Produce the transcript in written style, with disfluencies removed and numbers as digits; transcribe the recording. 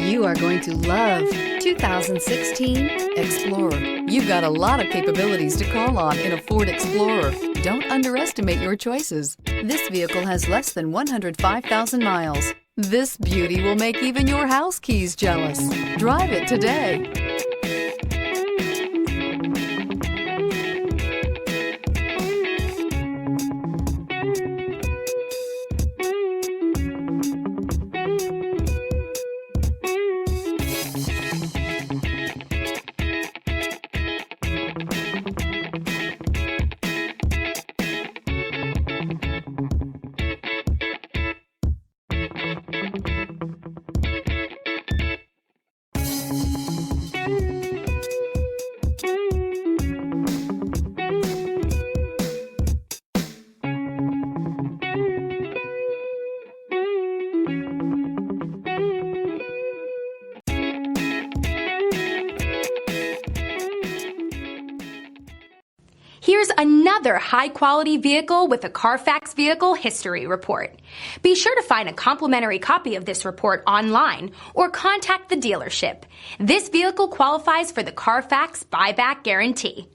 You are going to love 2016 Explorer. You've got a lot of capabilities to call on in a Ford Explorer. Don't underestimate your choices. This vehicle has less than 105,000 miles. This beauty will make even your house keys jealous. Drive it today. Here's another high-quality vehicle with a Carfax Vehicle History Report. Be sure to find a complimentary copy of this report online or contact the dealership. This vehicle qualifies for the Carfax Buyback Guarantee.